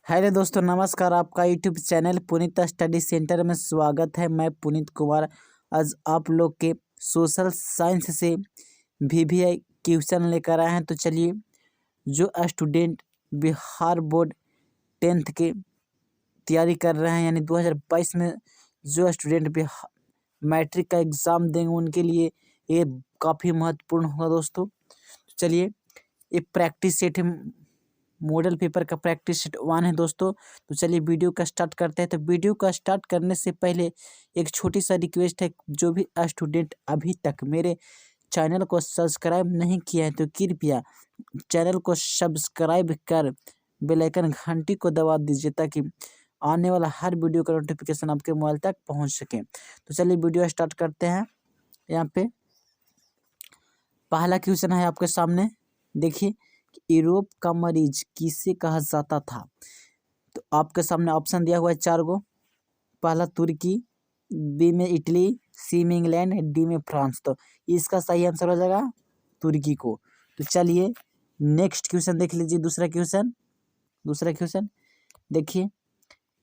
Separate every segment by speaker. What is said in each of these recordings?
Speaker 1: Hello दोस्तों, नमस्कार। आपका YouTube channel Puneet study centre में स्वागत है। मैं पुनीत कुमार आज आप लोग के सोशल साइंस से वीवीआई क्वेश्चन लेकर आए हैं। तो चलिए, जो स्टूडेंट बिहार बोर्ड 10th के तैयारी कर रहे हैं, यानी 2022 में जो स्टूडेंट बिहार मैट्रिक का एग्ज़ाम देंगे, उनके लिए ये काफ़ी महत्वपूर्ण होगा दोस्तों। चलिए, ये प्रैक्टिस सेट है, मॉडल पेपर का प्रैक्टिस सेट 1 है दोस्तों। तो चलिए वीडियो का स्टार्ट करते हैं। तो वीडियो का स्टार्ट करने से पहले एक छोटी सा रिक्वेस्ट है, जो भी स्टूडेंट अभी तक मेरे चैनल को सब्सक्राइब नहीं किया है तो कृपया चैनल को सब्सक्राइब कर बेल आइकन घंटी को दबा दीजिए, ताकि आने वाला हर वीडियो का नोटिफिकेशन आपके मोबाइल तक पहुंच सके। तो चलिए वीडियो स्टार्ट करते हैं। यहाँ पे पहला क्वेश्चन है आपके सामने, देखिए, यूरोप का मरीज किसे कहा जाता था। तो आपके सामने ऑप्शन दिया हुआ है 4 गो। पहला तुर्की, बी में इटली, सी में इंग्लैंड, डी में फ्रांस। तो इसका सही आंसर हो जाएगा तुर्की को। तो चलिए नेक्स्ट क्वेश्चन देख लीजिए। दूसरा क्वेश्चन देखिए,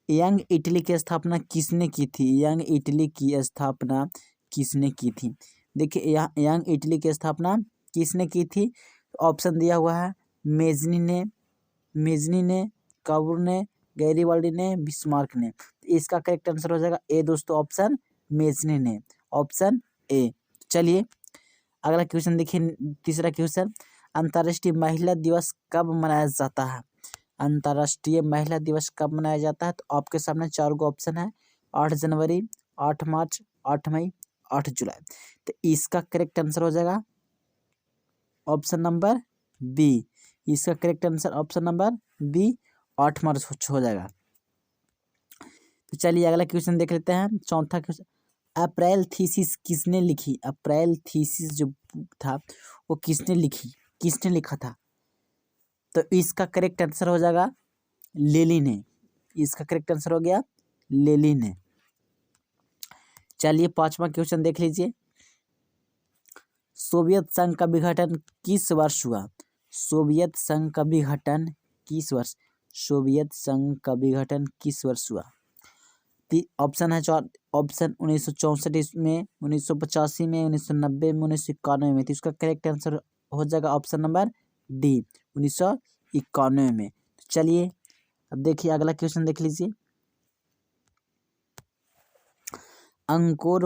Speaker 1: यंग इटली की स्थापना किसने की थी। यंग इटली की स्थापना किसने की थी। देखिए, यंग इटली की स्थापना किसने की थी। ऑप्शन दिया हुआ है मेजनी ने, काबूर ने, गैरीवाल्डी ने, बिस्मार्क ने। इसका करेक्ट आंसर हो जाएगा ए दोस्तों, ऑप्शन मेजनी ने, ऑप्शन ए। चलिए अगला क्वेश्चन देखिए। तीसरा क्वेश्चन, अंतर्राष्ट्रीय महिला दिवस कब मनाया जाता है। अंतर्राष्ट्रीय महिला दिवस कब मनाया जाता है। तो आपके सामने 4 गो ऑप्शन है, 8 जनवरी, 8 मार्च, 8 मई, 8 जुलाई। तो इसका करेक्ट आंसर हो जाएगा ऑप्शन नंबर बी। इसका correct answer option number B, 8 March हो जाएगा। तो चलिए अगला क्वेश्चन देख लेते हैं। चौथा क्वेश्चन, अप्रैल थीसिस किसने लिखी। अप्रैल थीसिस जो बुक था वो किसने लिखा था। तो इसका करेक्ट आंसर हो जाएगा लेली ने। इसका करेक्ट आंसर हो गया लेली ने। चलिए 5वां क्वेश्चन देख लीजिए। सोवियत संघ का विघटन किस वर्ष हुआ। सोवियत संघ का विघटन किस वर्ष। सोवियत संघ का विघटन किस वर्ष हुआ। ऑप्शन है 4 ऑप्शन 1964 में, 1985 में, 1990 में, 1991 में। तो इसका करेक्ट आंसर हो जाएगा ऑप्शन नंबर डी, 1991 में। तो चलिए अब देखिए अगला क्वेश्चन देख लीजिए। अंकोर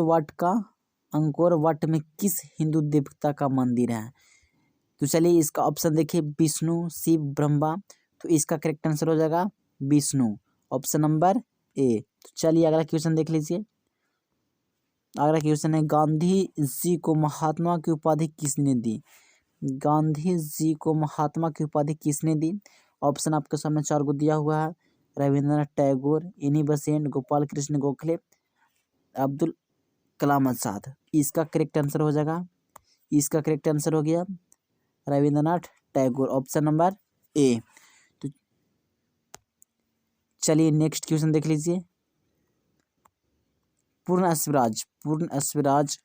Speaker 1: वट में किस हिंदू देवता का मंदिर है। तो चलिए इसका ऑप्शन देखिए, विष्णु, शिव, ब्रह्मा। तो इसका करेक्ट आंसर हो जाएगा विष्णु, ऑप्शन नंबर ए। तो चलिए अगला क्वेश्चन देख लीजिए। अगला क्वेश्चन है, गांधी जी को महात्मा की उपाधि किसने दी। गांधी जी को महात्मा की उपाधि किसने दी। ऑप्शन आपके सामने 4 गो दिया हुआ है, रविंद्रनाथ टैगोर, एनी बेसेंट, गोपाल कृष्ण गोखले, अब्दुल कलाम आजाद। इसका करेक्ट आंसर हो जाएगा, इसका करेक्ट आंसर हो गया Rabindranath Tagore, option number A. तो चलिए नेक्स्ट क्वेश्चन देख लीजिए। पूर्ण स्वराज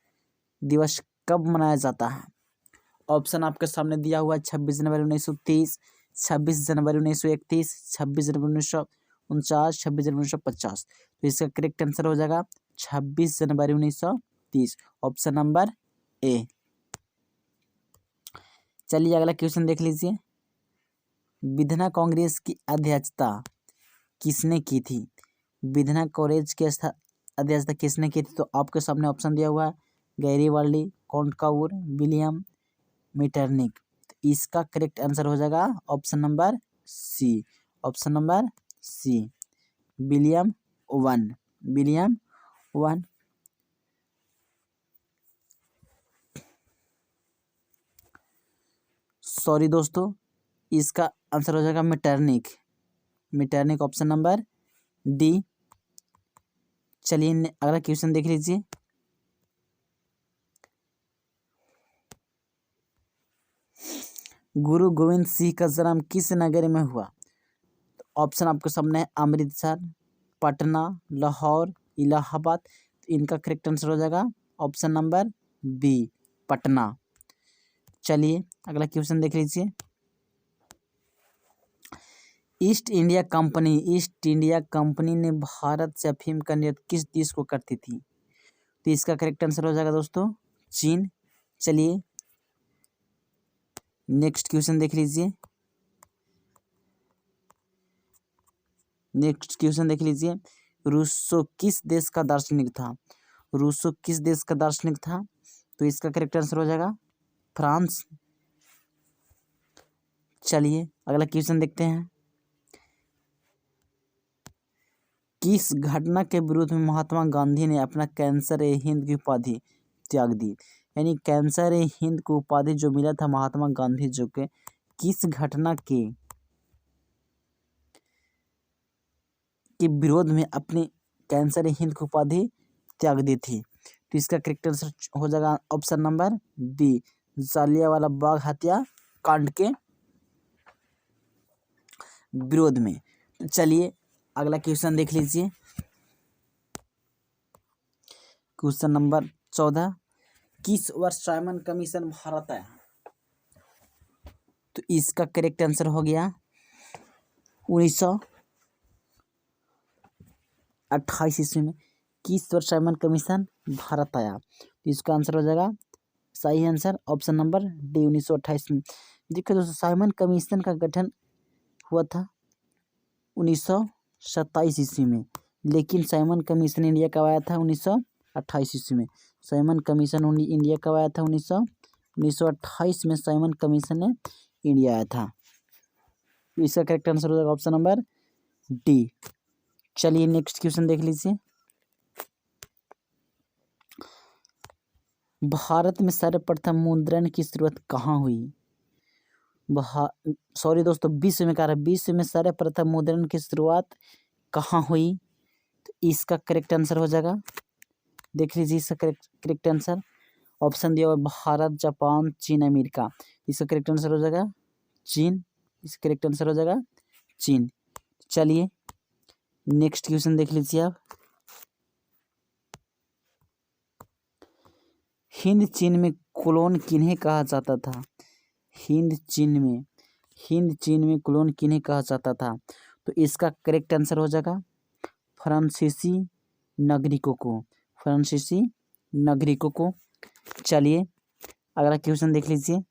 Speaker 1: दिवस कब मनाया जाता है। ऑप्शन आपके सामने दिया हुआ है, 26 जनवरी 1930, 26 जनवरी 1931, 26 जनवरी 1949, 26 जनवरी 1950। तो इसका करेक्ट आंसर हो जाएगा 26 जनवरी 1930, ऑप्शन नंबर ए। चलिए अगला क्वेश्चन देख लीजिए। विधना कांग्रेस की अध्यक्षता किसने की थी। विधना कांग्रेस की अध्यक्षता किसने की थी। तो आपके सामने ऑप्शन दिया हुआ है, गैरीवाल्डी, कॉन्टकाउर, विलियम मीटरनिक। तो इसका करेक्ट आंसर हो जाएगा option number C, option number C, William one. Sorry दोस्तों, इसका आंसर हो जाएगा मीटरनिक, ऑप्शन नंबर डी। चलिए अगला क्वेश्चन देख लीजिए। गुरु गोविंद सिंह का जन्म किस नगर में हुआ। तो ऑप्शन आपके सामने है, अमृतसर, पटना, लाहौर, इलाहाबाद। तो इनका करेक्ट आंसर हो जाएगा ऑप्शन नंबर बी, पटना। चलिए अगला क्वेश्चन देख लीजिए। ईस्ट इंडिया कंपनी ने भारत से अफीम का निर्यात किस देश को करती थी? तो इसका करेक्ट आंसर हो जाएगा दोस्तों चीन। चलिए नेक्स्ट क्वेश्चन देख लीजिए। रूसो किस देश का दार्शनिक था? रूसो किस देश का दार्शनिक था? तो इसका करेक्ट आंसर हो जाएगा फ्रांस। चलिए अगला क्वेश्चन देखते हैं। किस घटना के विरोध में महात्मा गांधी ने अपना कैंसर ए हिंद की उपाधि त्याग दी? यानी कैंसर ए हिंद को उपाधि जो मिला था महात्मा गांधी जो के किस घटना के विरोध में अपनी कैंसर ए हिंद की उपाधि त्याग दी थी? तो इसका करेक्ट आंसर हो जाएगा option number B, Jallianwala Bagh हत्याकांड के विरोध में। चलिए अगला क्वेश्चन देख लीजिए। क्वेश्चन नंबर 14, किस वर्ष साइमन कमीशन भारत आया? तो इसका करेक्ट आंसर हो गया 1928 ईस्वी में। किस वर्ष साइमन कमीशन भारत आया? तो इसका आंसर हो जाएगा सही आंसर ऑप्शन नंबर डी 1928 में। देखिए दोस्तों साइमन कमीशन का गठन हुआ था 1927 ईस्वी में, लेकिन साइमन कमीशन इंडिया कब आया था? 1928 ईस्वी में। साइमन कमीशन इंडिया कब आया था? 1928 में साइमन कमीशन ने इंडिया आया था। इसका करेक्ट आंसर हो जाएगा ऑप्शन नंबर डी। चलिए नेक्स्ट क्वेश्चन देख लीजिए। भारत में सर्वप्रथम मुद्रण की शुरुआत कहाँ हुई? सॉरी दोस्तों, विश्व में कह रहा है, विश्व में सर्वप्रथम मुद्रण की शुरुआत कहाँ हुई? तो इसका करेक्ट आंसर हो जाएगा, देख लीजिए इसका करेक्ट आंसर ऑप्शन दिया हुआ भारत, जापान, चीन, अमेरिका। इसका करेक्ट आंसर हो जाएगा चीन। इसका करेक्ट आंसर हो जाएगा चीन। चलिए नेक्स्ट क्वेश्चन देख लीजिए आप। हिंद चीन में कोलोन किन्हें कहा जाता था? हिंद चीन में कोलोन किन्हें कहा जाता था? तो इसका करेक्ट आंसर हो जाएगा फ्रांसीसी नागरिकों को। चलिए अगला क्वेश्चन देख लीजिए।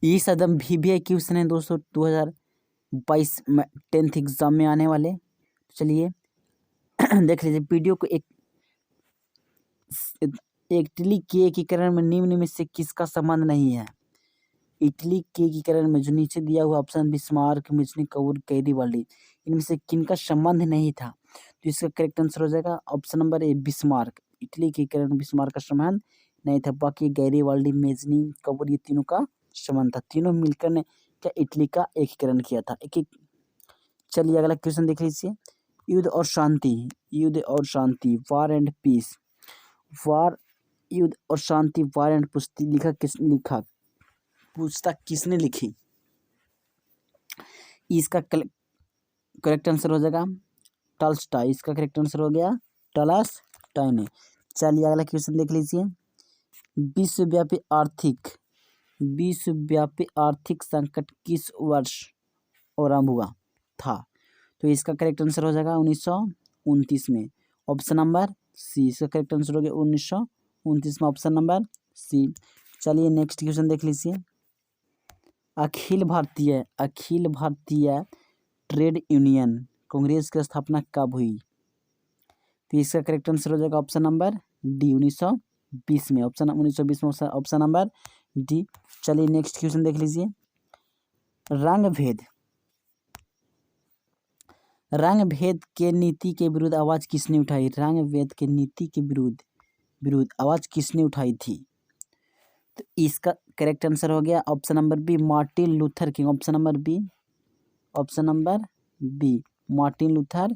Speaker 1: ये सदम VVI क्वेश्चन है दोस्तों 2022 में 10th एग्जाम में आने वाले। चलिए देख लीजिए वीडियो को। इटली के एकीकरण में निम्न में से किसका संबंध नहीं है? इटली के एकीकरण में जो नीचे दिया हुआ ऑप्शन बिस्मार्क, मेजनी-कौर, गैरीबाल्डी, इनमें से किनका संबंध नहीं था? तो इसका करेक्ट आंसर हो जाएगा option number A Bismarck. Italy के एकीकरण में बिस्मार्क का संबंध नहीं था। बाकी गैरीबाल्डी, मेजनी-कौर ये तीनों का संबंध था। तीनों मिलकर ने क्या इटली का एकीकरण किया था। चलिए अगला क्वेश्चन देख लीजिए। युद्ध और शांति, वार एंड पीस। युद्ध और शांति, वार एंड पीस पुस्तक किसने लिखी? इसका करेक्ट आंसर हो जाएगा टॉल्स्टॉय। इसका करेक्ट आंसर हो गया टॉल्स्टॉय ने। चलिए अगला क्वेश्चन देख लीजिए। विश्वव्यापी आर्थिक संकट किस वर्ष आरंभ हुआ था? तो इसका करेक्ट आंसर हो जाएगा 1929 में, ऑप्शन नंबर सी। इसका करेक्ट आंसर हो गया 1929 में, ऑप्शन नंबर सी। चलिए नेक्स्ट क्वेश्चन देख लीजिए। अखिल भारतीय ट्रेड यूनियन कांग्रेस की स्थापना कब हुई? तो इसका करेक्ट आंसर हो जाएगा ऑप्शन नंबर डी 1920 में, ऑप्शन नंबर डी। चलिए नेक्स्ट क्वेश्चन देख लीजिए। रंग भेद के नीति के विरुद्ध आवाज किसने उठाई? रंग भेद के नीति के विरुद्ध आवाज किसने उठाई थी? तो इसका करेक्ट आंसर हो गया option number B Martin Luther King. Option number B Martin Luther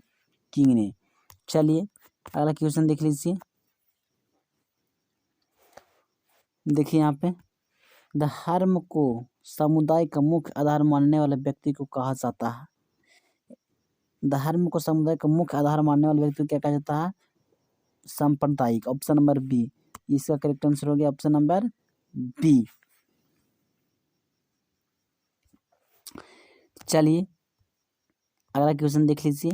Speaker 1: King ने। चलिए अगला क्वेश्चन देख लीजिए। देखिए यहाँ पे धर्म को समुदाय का मुख्य आधार मानने वाले व्यक्ति को कहा जाता है। धर्म को समुदाय का मुख्य आधार मानने वाले व्यक्ति को क्या कहा जाता है? सांप्रदायिक। Option number B. इसका करेक्ट आंसर हो गया ऑप्शन नंबर बी। चलिए अगला क्वेश्चन देख लीजिए।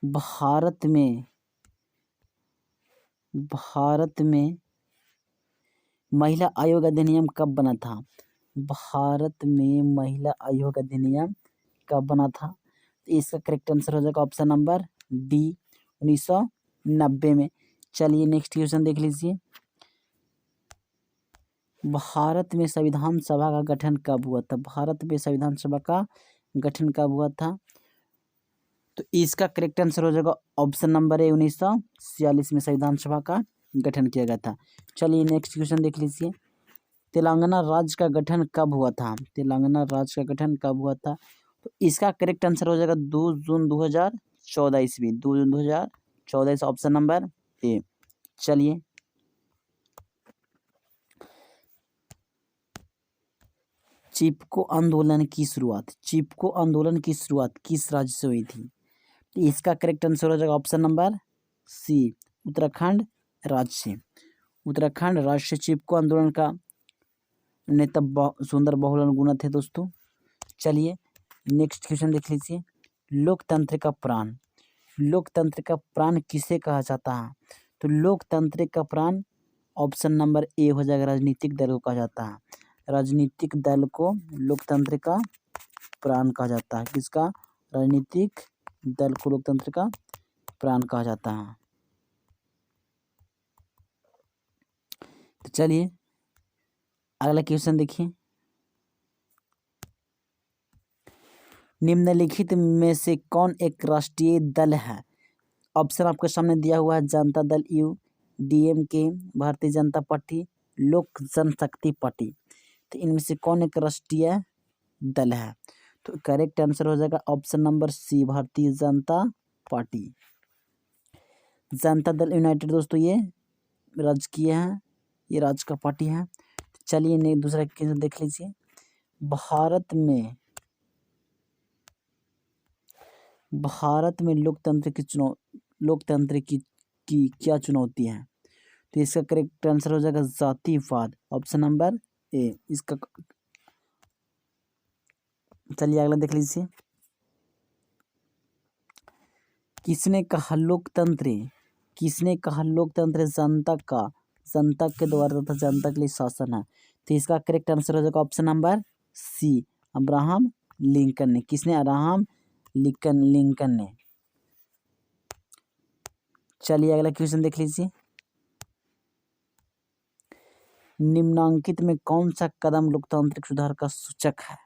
Speaker 1: भारत में महिला आयोग अधिनियम कब बना था? भारत में महिला आयोग अधिनियम कब बना था? इसका करेक्ट आंसर हो जाएगा ऑप्शन नंबर डी 1990 में। चलिए नेक्स्ट क्वेश्चन देख लीजिए। भारत में संविधान सभा का गठन कब हुआ था? भारत में संविधान सभा का गठन कब हुआ था? तो इसका करेक्ट आंसर हो जाएगा ऑप्शन नंबर ए 1946 में संविधान सभा का गठन किया गया था। चलिए नेक्स्ट क्वेश्चन देख लीजिए। तेलंगाना राज्य का गठन कब हुआ था? तेलंगाना राज्य का गठन कब हुआ था? तो इसका करेक्ट आंसर हो जाएगा 2 जून 2014 ईस्वी। 2 जून 2014 ईस्वी ऑप्शन नंबर ए। चलिए चिपको आंदोलन की शुरुआत किस राज्य से हुई थी? तो इसका करेक्ट आंसर हो जाएगा ऑप्शन नंबर सी उत्तराखंड राज्य से। उत्तराखंड राज्य से चिपको आंदोलन का नेता सुंदर बहुलन गुना थे दोस्तों। चलिए नेक्स्ट क्वेश्चन देख लीजिए। लोकतंत्र का प्राण किसे कहा जाता है? तो लोकतंत्र का प्राण ऑप्शन नंबर ए हो जाएगा राजनीतिक दल को कहा जाता है। राजनीतिक दल को लोकतंत्र का प्राण कहा जाता है। किसका? राजनीतिक दल को लोकतंत्र का प्राण कहा जाता है। तो चलिए अगला क्वेश्चन देखिए। निम्नलिखित में से कौन एक राष्ट्रीय दल है? ऑप्शन आपके सामने दिया हुआ है। Janata Dal you, DMK, Bharatiya Janata party, लोक जनशक्ति पार्टी। तो इनमें से कौन एक राष्ट्रीय दल है? तो करेक्ट आंसर हो जाएगा ऑप्शन नंबर सी भारतीय जनता पार्टी। जनता दल यूनाइटेड दोस्तों ये राजकीय है, ये राज्य का पार्टी है। चलिए नहीं दूसरा क्वेश्चन देख लीजिए। भारत में लोकतंत्र की क्या चुनौती है? तो इसका करेक्ट आंसर हो जाएगा जातिवाद ऑप्शन नंबर ए। इसका चलिए अगला देख लीजिए। किसने कहा लोकतंत्र जनता के द्वारा तथा जनता के लिए शासन है? तो इसका करेक्ट आंसर हो जाएगा option number C Abraham Lincoln ने। किसने? अब्राहम लिंकन ने। चलिए अगला क्वेश्चन देख लीजिए। निम्नांकित में कौन सा कदम लोकतांत्रिक सुधार का सूचक है?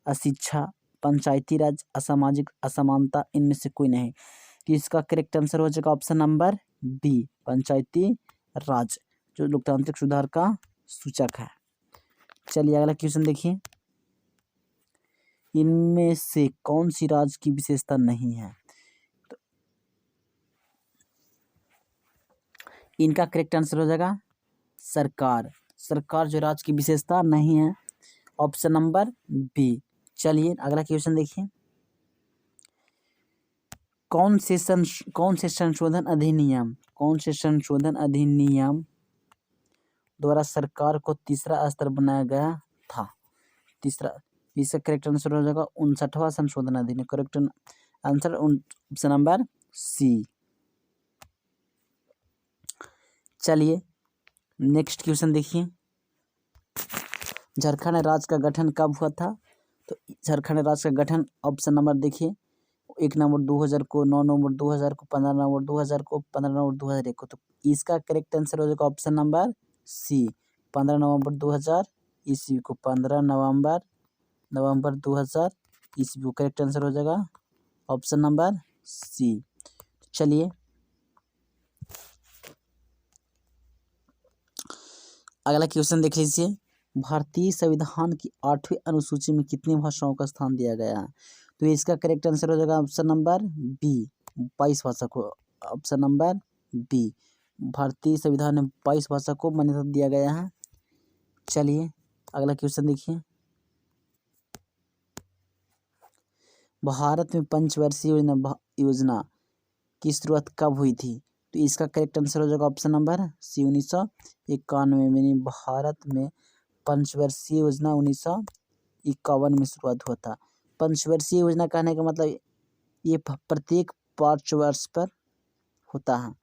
Speaker 1: अशिक्षा, पंचायती राज, असामाजिक असमानता, इनमें से कोई नहीं। तो इसका करेक्ट आंसर हो जाएगा ऑप्शन नंबर बी पंचायती राज जो लोकतांत्रिक सुधार का सूचक है। चलिए अगला क्वेश्चन देखिए। इनमें से कौन सी राज्य की विशेषता नहीं है? तो इनका करेक्ट आंसर हो जाएगा सरकार जो राज्य की विशेषता नहीं है ऑप्शन नंबर बी। चलिए अगला क्वेश्चन देखिए। कौन से संशोधन अधिनियम द्वारा सरकार को तीसरा स्तर बनाया गया था? इसका करेक्ट आंसर हो जाएगा 59वां संशोधन अधिनियम। Correct answer option number C. चलिए नेक्स्ट क्वेश्चन देखिए। झारखंड राज्य का गठन कब हुआ था? तो झारखंड राज्य का गठन ऑप्शन नंबर देखिए 1 नवंबर 2000 को, 9 नवंबर 2000 को, 15 नवंबर 2000 को, 15 नवंबर 2001 को। तो इसका करेक्ट आंसर हो जाएगा ऑप्शन नंबर सी 15 नवंबर 2000 ईस्वी को। 15 नवंबर 2000 ईस्वी को करेक्ट आंसर हो जाएगा ऑप्शन नंबर सी। चलिए अगला क्वेश्चन देख लीजिए। भारतीय संविधान की 8वीं अनुसूची में कितनी भाषाओं का स्थान दिया गया है? तो इसका करेक्ट आंसर हो जाएगा ऑप्शन नंबर बी 22 भाषा को। ऑप्शन नंबर बी भारतीय संविधान में 22 भाषा को मान्यता दिया गया है। चलिए अगला क्वेश्चन देखिए। भारत में पंचवर्षीय योजना की शुरुआत कब हुई थी? तो इसका करेक्ट आंसर हो जाएगा ऑप्शन नंबर सी 1991 में। भारत में पंचवर्षीय योजना 1951 में शुरुआत हुआ था। पंचवर्षीय योजना कहने का मतलब ये प्रत्येक 5 वर्ष पर होता है।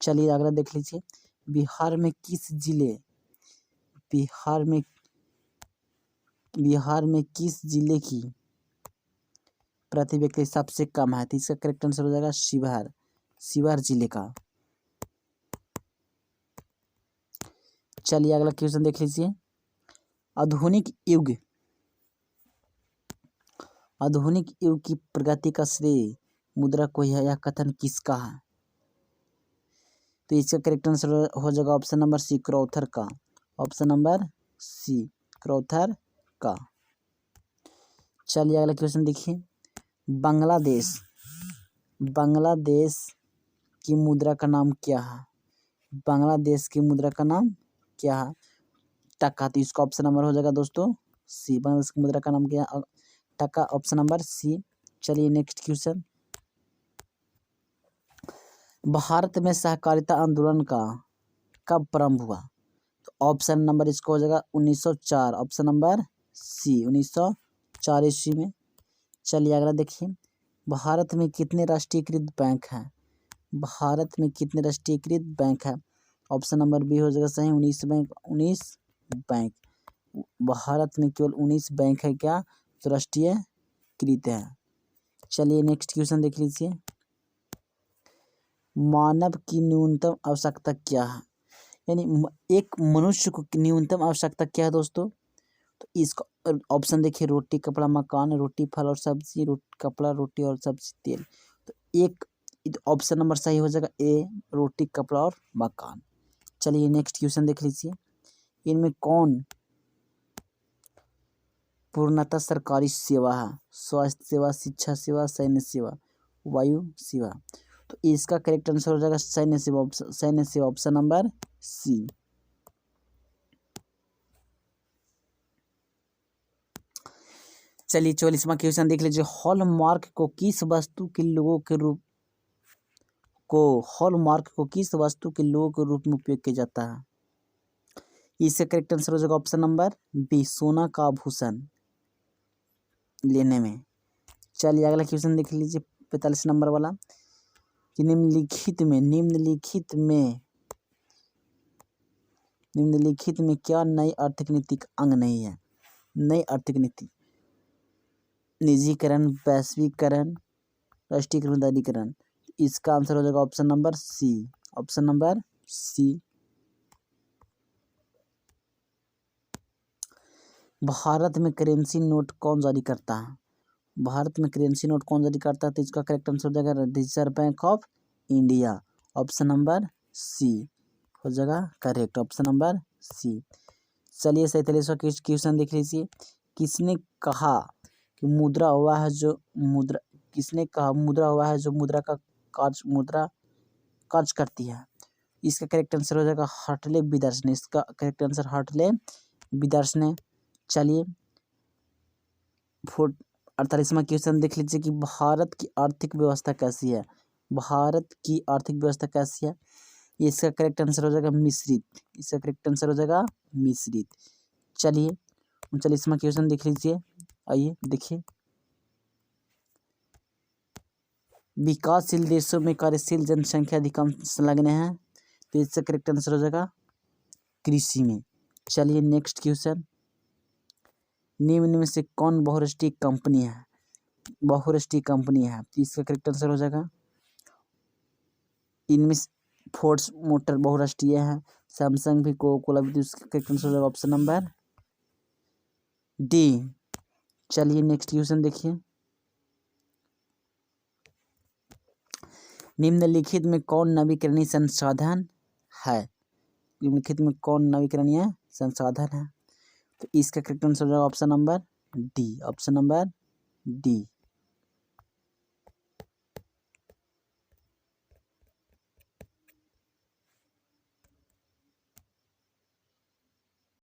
Speaker 1: चलिए अगला देख लीजिए, बिहार में किस जिले किस जिले की प्रति व्यक्ति सबसे कम है? तो इसका करेक्ट आंसर हो जाएगा शिवहर जिले का। चलिए अगला क्वेश्चन देख लीजिए, आधुनिक युग की प्रगति का श्रेय मुद्रा को है, यह कथन किसका है? तो इसका करेक्ट आंसर हो जाएगा ऑप्शन नंबर सी, क्रॉथर का। ऑप्शन नंबर सी, क्रॉथर का। चलिए अगला क्वेश्चन देखिए, बांग्लादेश की मुद्रा का नाम क्या है? बांग्लादेश की मुद्रा का नाम क्या है? टका। तो इसका ऑप्शन नंबर हो जाएगा दोस्तों सी, बांग्लादेश की मुद्रा का नाम क्या है? टका, ऑप्शन नंबर सी। चलिए नेक्स्ट क्वेश्चन, भारत में सहकारिता आंदोलन का कब प्रारंभ हुआ? तो ऑप्शन नंबर इसको हो जाएगा 1904, ऑप्शन नंबर सी, 1904 ईस्वी में। चलिए अगला देखिए, भारत में कितने राष्ट्रीयकृत बैंक हैं? भारत में कितने राष्ट्रीयकृत बैंक है? ऑप्शन नंबर बी हो जाएगा सही, 19 बैंक। 19 बैंक, भारत में केवल 19 बैंक है क्या तो राष्ट्रीयकृत है। चलिए नेक्स्ट क्वेश्चन देख लीजिए, मानव की न्यूनतम आवश्यकता क्या है? यानी एक मनुष्य को न्यूनतम आवश्यकता क्या है दोस्तों? तो इसका ऑप्शन देखिए, रोटी कपड़ा मकान, रोटी फल और सब्जी, कपड़ा रोटी और सब्जी तेल। तो एक ऑप्शन नंबर सही हो जाएगा ए, रोटी कपड़ा और मकान। चलिए नेक्स्ट क्वेश्चन देख लीजिए, इनमें कौन पूर्णतः सरकारी सेवा है? स्वास्थ्य सेवा, शिक्षा सेवा, सैन्य सेवा, वायु सेवा। तो इसका करेक्ट आंसर हो जाएगा सैन्य सेवा, ऑप्शन नंबर सी। चलिए 44वां क्वेश्चन देख लीजिए, हॉलमार्क को किस वस्तु के लोगों के रूप में उपयोग किया जाता है? इसका करेक्ट आंसर हो जाएगा ऑप्शन नंबर बी, सोना का आभूषण लेने में। चलिए अगला क्वेश्चन देख लीजिए 45 नंबर वाला, कि निम्नलिखित में क्या नई आर्थिक नीति का अंग नहीं है? नई आर्थिक नीति, निजीकरण, वैश्वीकरण, राष्ट्रीयकरण, उदारीकरण। इसका आंसर हो जाएगा option number C, option number C. Bharat में करेंसी नोट कौन जारी करता है? भारत में करेंसी नोट कौन जारी करता है? तो इसका करेक्ट आंसर हो जाएगा Reserve Bank of India, option number C हो जाएगा करेक्ट, ऑप्शन नंबर सी। चलिए 47वां क्वेश्चन देख लीजिए, किसने कहा मुद्रा हुआ है जो मुद्रा का कार्य करती है? इसका करेक्ट आंसर हो जाएगा हार्टले विदर्स ने। इसका करेक्ट आंसर हार्टले विदर्स ने। चलिए 48वां क्वेश्चन देख लीजिए, कि भारत की आर्थिक व्यवस्था कैसी है? भारत की आर्थिक व्यवस्था कैसी है? इसका करेक्ट आंसर हो जाएगा मिश्रित, इसका करेक्ट आंसर हो जाएगा मिश्रित। चलिए 39वां क्वेश्चन देख लीजिए, आइए देखिए, विकासशील देशों में कार्यशील जनसंख्या अधिकांश संलग्न है, तो इसका करेक्ट आंसर हो जाएगा कृषि में। चलिए नेक्स्ट क्वेश्चन, निम्न में से कौन बहुराष्ट्रीय कंपनी है? तो इसका करेक्ट आंसर हो जाएगा, इनमें फोर्ड मोटर बहुराष्ट्रीय है, सैमसंग भी, कोका-कोला भी। तो इसका करेक्ट आंसर हो जाएगा ऑप्शन नंबर डी। चलिए नेक्स्ट क्वेश्चन देखिए, निम्नलिखित में कौन नवीकरणीय संसाधन है? निम्नलिखित में कौन नवीकरणीय संसाधन है? तो इसका करेक्ट आंसर हो जाएगा option number D, option number D.